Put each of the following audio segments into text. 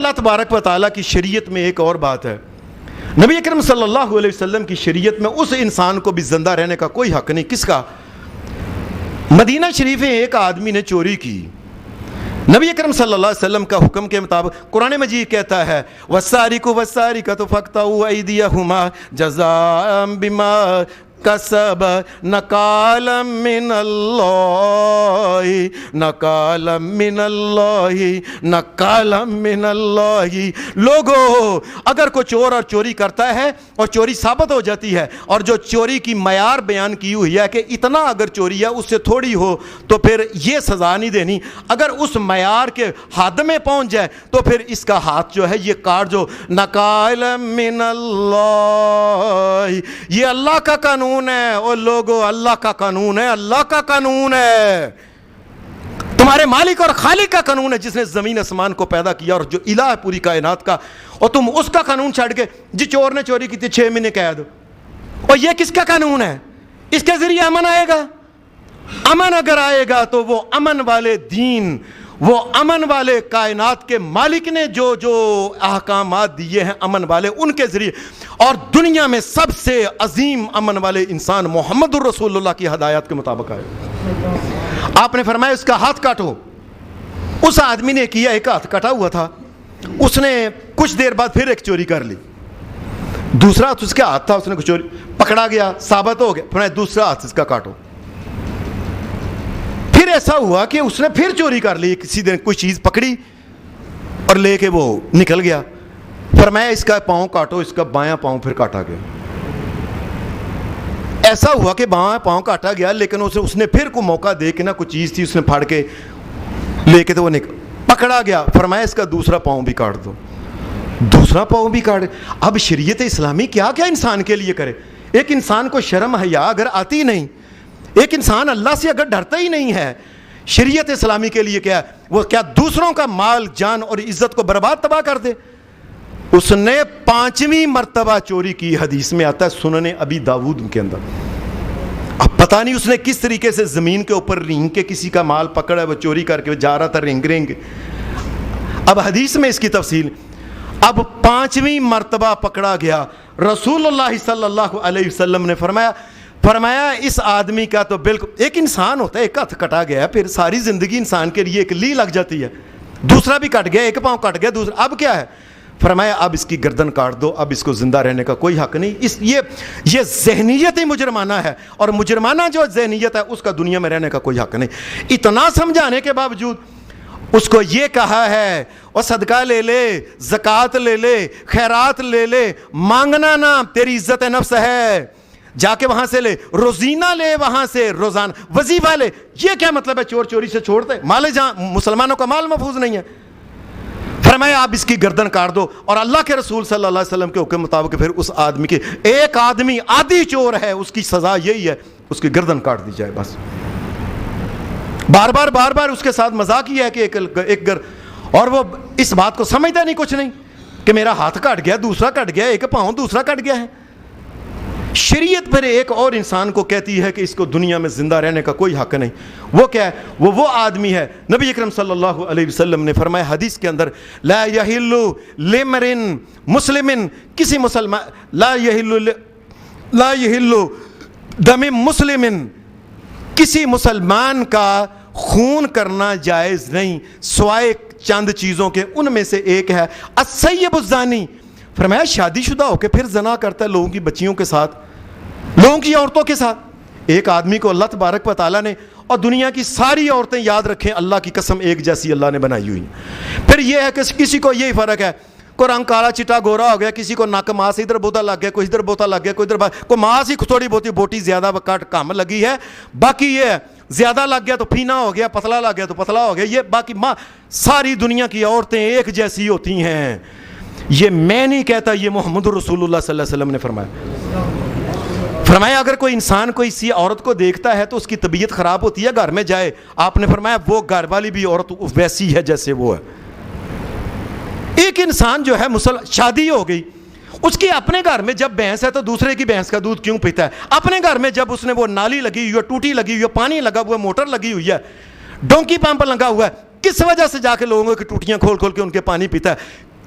اللہ تبارک و تعالیٰ کی شریعت میں ایک اور بات ہے. نبی اکرم صلی اللہ علیہ وسلم کی شریعت میں اس انسان کو بھی زندہ رہنے کا کوئی حق نہیں. کس کا؟ مدینہ شریف میں ایک آدمی نے چوری کی. نبی اکرم صلی اللہ علیہ وسلم کا حکم کے مطابق قرآن مجید کہتا ہے وَالسَّارِقُ وَالسَّارِقَةُ فَاقْطَعُوا أَيْدِيَهُمَا جَزَاءً بِمَا کسب نکالا من اللہ نکالا من اللہ نکالا من اللہ. لوگو اگر کوئی چور اور چوری کرتا ہے اور چوری ثابت ہو جاتی ہے اور جو چوری کی معیار بیان کی ہوئی ہے کہ اتنا اگر چوری ہے اس سے تھوڑی ہو تو پھر یہ سزا نہیں دینی. اگر اس معیار کے حد میں پہنچ جائے تو پھر اس کا ہاتھ جو ہے یہ کاٹ جو. نکالا من اللہ یہ اللہ کا قانون ہے. اور لوگو اللہ کا قانون ہے, اللہ کا قانون ہے, تمہارے مالک اور خالق کا قانون ہے جس نے زمین اسمان کو پیدا کیا اور جو الہ ہے پوری کائنات کا. اور تم اس کا قانون چھڑ کے جی چور نے چوری کی تھی 6 مہینے قید. اور یہ کس کا قانون ہے؟ اس کے ذریعے امن آئے گا. امن اگر آئے گا تو وہ امن والے دین, وہ امن والے کائنات کے مالک نے جو جو احکامات دیے ہیں امن والے ان کے ذریعے. اور دنیا میں سب سے عظیم امن والے انسان محمد الرسول اللہ کی ہدایات کے مطابق آئے. آپ نے فرمایا اس کا ہاتھ کاٹو. اس آدمی نے کیا, ایک ہاتھ کٹا ہوا تھا, اس نے کچھ دیر بعد پھر ایک چوری کر لی. دوسرا ہاتھ اس کا ہاتھ تھا, اس نے کچھ چوری پکڑا گیا, ثابت ہو گیا, فرمایا دوسرا ہاتھ اس کا کاٹو. پھر ایسا ہوا کہ اس نے پھر چوری کر لی, کسی دن کوئی چیز پکڑی اور لے کے وہ نکل گیا. فرمایا اس کا پاؤں کاٹو, اس کا بایاں پاؤں پھر کاٹا گیا. ایسا ہوا کہ بایاں پاؤں کاٹا گیا لیکن اس نے پھر کوئی موقع دے کے نا کوئی چیز تھی اس نے پھاڑ کے لے کے تو وہ پکڑا گیا. فرمایا اس کا دوسرا پاؤں بھی کاٹ دو, دوسرا پاؤں بھی کاٹ. اب شریعت اسلامی کیا کیا انسان کے لیے کرے. ایک انسان کو شرم حیا اگر آتی نہیں, ایک انسان اللہ سے اگر ڈرتا ہی نہیں ہے, شریعت اسلامی کے لیے کیا ہے؟ وہ کیا دوسروں کا مال جان اور عزت کو برباد تباہ کر دے. اس نے 5ویں مرتبہ چوری کی, حدیث میں آتا ہے سنن ابی داود کے اندر. اب پتہ نہیں اس نے کس طریقے سے زمین کے اوپر رینگ کے کسی کا مال پکڑا, وہ چوری کر کے جا رہا تھا رینگ. اب حدیث میں اس کی تفصیل. اب 5ویں مرتبہ پکڑا گیا. رسول اللہ صلی اللہ علیہ وسلم نے فرمایا اس آدمی کا تو بالکل, ایک انسان ہوتا ہے, ایک ہاتھ کٹا گیا پھر ساری زندگی انسان کے لیے ایک لی لگ جاتی ہے, دوسرا بھی کٹ گیا, ایک پاؤں کٹ گیا, دوسرا اب کیا ہے؟ فرمایا اب اس کی گردن کاٹ دو, اب اس کو زندہ رہنے کا کوئی حق نہیں. یہ ذہنیت ہی مجرمانہ ہے, اور مجرمانہ جو ذہنیت ہے اس کا دنیا میں رہنے کا کوئی حق نہیں. اتنا سمجھانے کے باوجود اس کو یہ کہا ہے اور صدقہ لے لے, زکوٰۃ لے لے, خیرات لے لے, مانگنا نہ, تیری عزت نفس ہے, جا کے وہاں سے لے, روزینہ لے, وہاں سے روزانہ وظیفہ لے. یہ کیا مطلب ہے؟ چور چوری سے چھوڑ دے, مال جہاں مسلمانوں کا مال محفوظ نہیں ہے. فرمایا آپ اس کی گردن کاٹ دو. اور اللہ کے رسول صلی اللہ علیہ وسلم کے حکم مطابق پھر اس آدمی کے, ایک آدمی عادی چور ہے, اس کی سزا یہی ہے, اس کی گردن کاٹ دی جائے بس. بار بار اس کے ساتھ مذاق ہی ہے کہ ایک گر, اور وہ اس بات کو سمجھتا نہیں کچھ نہیں کہ میرا ہاتھ کٹ گیا, دوسرا کٹ گیا, ایک پاؤں دوسرا کٹ گیا ہے. شریعت پھر ایک اور انسان کو کہتی ہے کہ اس کو دنیا میں زندہ رہنے کا کوئی حق نہیں. وہ کیا ہے؟ وہ آدمی ہے. نبی اکرم صلی اللہ علیہ وسلم نے فرمایا حدیث کے اندر لا یحل لامرئ مسلم, کسی مسلمان لا یحل دم مسلم, کسی مسلمان کا خون کرنا جائز نہیں سوائے چند چیزوں کے. ان میں سے ایک ہے السیب الزانی. فرمایا شادی شدہ ہو کے پھر زنا کرتا ہے لوگوں کی بچیوں کے ساتھ, لوگوں کی عورتوں کے ساتھ. ایک آدمی کو اللہ تبارک و تعالیٰ نے, اور دنیا کی ساری عورتیں یاد رکھیں اللہ کی قسم ایک جیسی اللہ نے بنائی ہوئی. پھر یہ ہے کہ کسی کو یہی فرق ہے, کوئی رنگ کالا چٹا گورا ہو گیا, کسی کو ناک ماس ادھر بوتا لگ گیا, کوئی ادھر بوتا لگ گیا, کوئی ادھر, کوئی ماس ہی تھوڑی بہتی بوٹی زیادہ کٹ کم لگی ہے, باقی یہ زیادہ لگ گیا تو پھینا ہو گیا, پتلا لگ گیا تو پتلا ہو گیا. یہ باقی ساری دنیا کی عورتیں ایک جیسی ہوتی ہیں. یہ میں نہیں کہتا, یہ محمد رسول اللہ صلی اللہ علیہ وسلم نے فرمایا اگر کوئی انسان کوئی سی عورت کو دیکھتا ہے تو اس کی طبیعت خراب ہوتی ہے, گھر میں جائے. آپ نے فرمایا وہ گھر والی بھی عورت ویسی ہے جیسے وہ ہے. ایک انسان جو ہے شادی ہو گئی, اس کی اپنے گھر میں جب بھینس ہے تو دوسرے کی بھینس کا دودھ کیوں پیتا ہے؟ اپنے گھر میں جب اس نے وہ نالی لگی ہوئی ہے, ٹوٹی لگی ہوئی ہے, پانی لگا ہوا ہے, موٹر لگی ہوئی ہے, ڈونکی پمپ لگا ہوا ہے, کس وجہ سے جا کے لوگوں کی ٹوٹیاں کھول کھول کے ان کے پانی پیتا ہے؟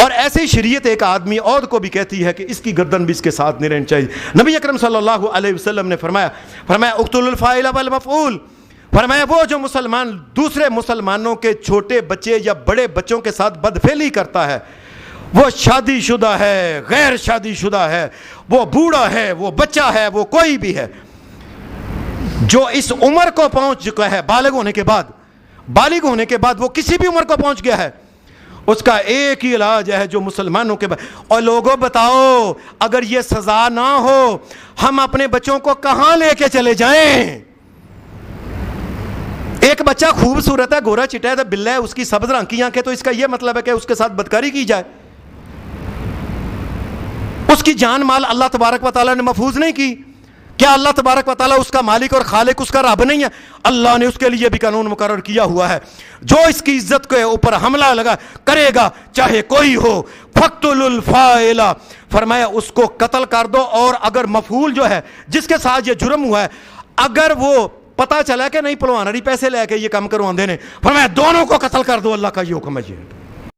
اور ایسے ہی شریعت ایک آدمی اور کو بھی کہتی ہے کہ اس کی گردن بھی اس کے ساتھ نہیں رہنی چاہیے. نبی اکرم صلی اللہ علیہ وسلم نے فرمایا اقتلوا الفاعل والمفعول، فرمایا وہ جو مسلمان دوسرے مسلمانوں کے چھوٹے بچے یا بڑے بچوں کے ساتھ بدفعلی کرتا ہے، وہ شادی شدہ ہے، غیر شادی شدہ ہے، وہ بوڑھا ہے، وہ بچہ ہے، وہ کوئی بھی ہے، جو اس عمر کو پہنچ چکا ہے، بالغ ہونے کے بعد وہ کسی بھی عمر کو پہنچ گیا ہے، اس کا ایک ہی علاج ہے جو مسلمانوں کے اور لوگوں بتاؤ اگر یہ سزا نہ ہو ہم اپنے بچوں کو کہاں لے کے چلے جائیں؟ ایک بچہ خوبصورت ہے، گورا چٹا ہے، بلّا ہے، اس کی سبز رنگ کی آنکھیں، تو اس کا یہ مطلب ہے کہ اس کے ساتھ بدکاری کی جائے؟ اس کی جان مال اللہ تبارک و تعالیٰ نے محفوظ نہیں کی؟ کیا اللہ تبارک و تعالیٰ اس کا مالک اور خالق، اس کا رب نہیں ہے؟ اللہ نے اس کے لیے بھی قانون مقرر کیا ہوا ہے، جو اس کی عزت کے اوپر حملہ کرے گا چاہے کوئی ہو، فَاقْتُلُوا الْفَاعِلَ، فرمایا اس کو قتل کر دو. اور اگر مفعول جو ہے جس کے ساتھ یہ جرم ہوا ہے، اگر وہ پتہ چلا کہ نہیں پلوان پیسے لے کے یہ کام کرواندے نے، فرمایا دونوں کو قتل کر دو. اللہ کا یہ حکم ہے.